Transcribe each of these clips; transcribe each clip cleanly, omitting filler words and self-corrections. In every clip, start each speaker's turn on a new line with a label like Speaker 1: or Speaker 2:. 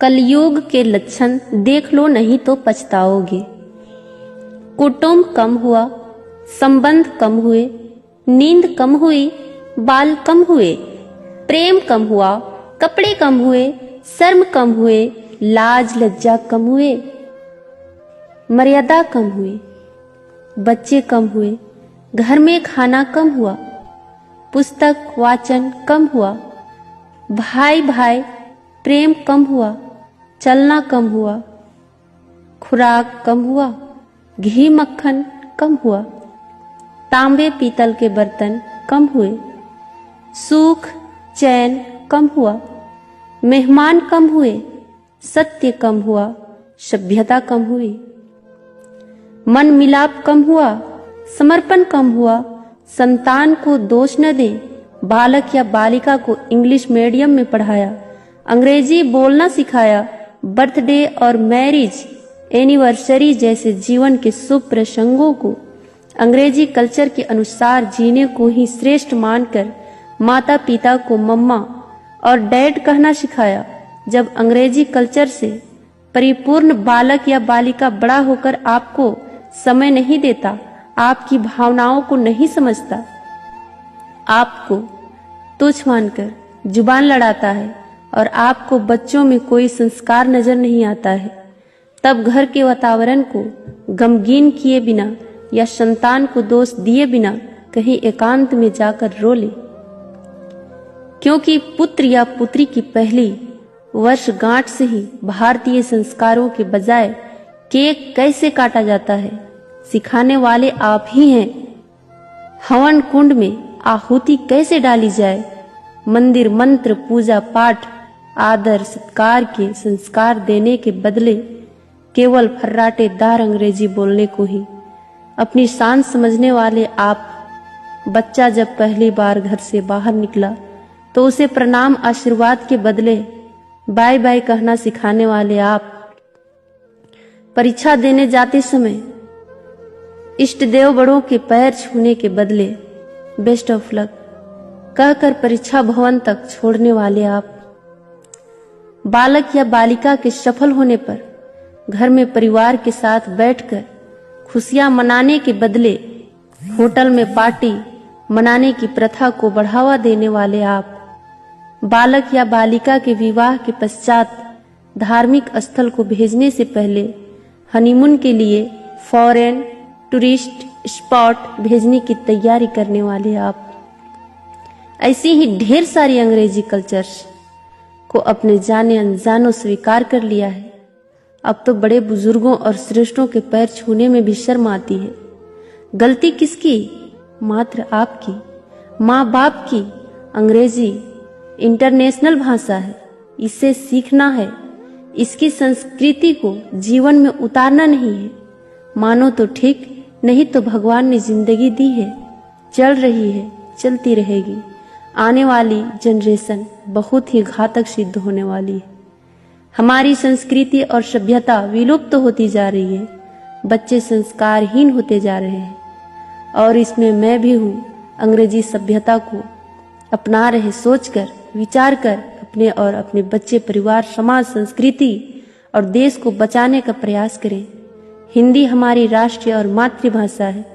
Speaker 1: कलयुग के लक्षण देख लो नहीं तो पछताओगे। कुटुंब कम हुआ, संबंध कम हुए, नींद कम हुई, बाल कम हुए, प्रेम कम हुआ, कपड़े कम हुए, शर्म कम हुए, लाज लज्जा कम हुए, मर्यादा कम हुई, बच्चे कम हुए, घर में खाना कम हुआ, पुस्तक वाचन कम हुआ, भाई भाई प्रेम कम हुआ, चलना कम हुआ, खुराक कम हुआ, घी मक्खन कम हुआ, तांबे पीतल के बर्तन कम हुए, सुख चैन कम हुआ, मेहमान कम हुए, सत्य कम हुआ, सभ्यता कम हुई, मन मिलाप कम हुआ, समर्पण कम हुआ, संतान को दोष न दें, बालक या बालिका को इंग्लिश मीडियम में पढ़ाया, अंग्रेजी बोलना सिखाया, बर्थडे और मैरिज एनिवर्सरी जैसे जीवन के शुभ प्रसंगों को अंग्रेजी कल्चर के अनुसार जीने को ही श्रेष्ठ मानकर माता पिता को मम्मा और डैड कहना सिखाया। जब अंग्रेजी कल्चर से परिपूर्ण बालक या बालिका बड़ा होकर आपको समय नहीं देता, आपकी भावनाओं को नहीं समझता, आपको तुच्छ मानकर जुबान लड़ाता है और आपको बच्चों में कोई संस्कार नजर नहीं आता है, तब घर के वातावरण को गमगीन किए बिना या संतान को दोष दिए बिना कहीं एकांत में जाकर रो ले। क्योंकि पुत्र या पुत्री की पहली वर्षगांठ से ही भारतीय संस्कारों के बजाय केक कैसे काटा जाता है सिखाने वाले आप ही हैं। हवन कुंड में आहुति कैसे डाली जाए, मंदिर मंत्र पूजा पाठ आदर सत्कार के संस्कार देने के बदले केवल फर्राटेदार अंग्रेजी बोलने को ही अपनी शान समझने वाले आप। बच्चा जब पहली बार घर से बाहर निकला तो उसे प्रणाम आशीर्वाद के बदले बाय बाय कहना सिखाने वाले आप। परीक्षा देने जाते समय इष्ट देव बड़ों के पैर छूने के बदले बेस्ट ऑफ लक कहकर परीक्षा भवन तक छोड़ने वाले आप। बालक या बालिका के सफल होने पर घर में परिवार के साथ बैठकर खुशियां मनाने के बदले होटल में पार्टी मनाने की प्रथा को बढ़ावा देने वाले आप। बालक या बालिका के विवाह के पश्चात धार्मिक स्थल को भेजने से पहले हनीमून के लिए फॉरेन टूरिस्ट स्पॉट भेजने की तैयारी करने वाले आप। ऐसी ही ढेर सारी अंग्रेजी कल्चर्स को अपने जाने अनजानों स्वीकार कर लिया है। अब तो बड़े बुजुर्गों और श्रेष्ठों के पैर छूने में भी शर्म आती है। गलती किसकी? मात्र आपकी, माँ बाप की। अंग्रेजी इंटरनेशनल भाषा है, इसे सीखना है, इसकी संस्कृति को जीवन में उतारना नहीं है। मानो तो ठीक, नहीं तो भगवान ने जिंदगी दी है, चल रही है, चलती रहेगी। आने वाली जनरेशन बहुत ही घातक सिद्ध होने वाली है। हमारी संस्कृति और सभ्यता विलुप्त होती जा रही है, बच्चे संस्कारहीन होते जा रहे हैं और इसमें मैं भी हूँ। अंग्रेजी सभ्यता को अपना रहे सोचकर विचार कर अपने और अपने बच्चे परिवार समाज संस्कृति और देश को बचाने का प्रयास करें। हिंदी हमारी राष्ट्रीय और मातृभाषा है,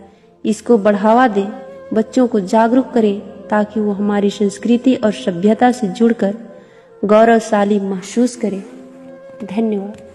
Speaker 1: इसको बढ़ावा दें, बच्चों को जागरूक करें ताकि वो हमारी संस्कृति और सभ्यता से जुड़कर गौरवशाली महसूस करें। धन्यवाद।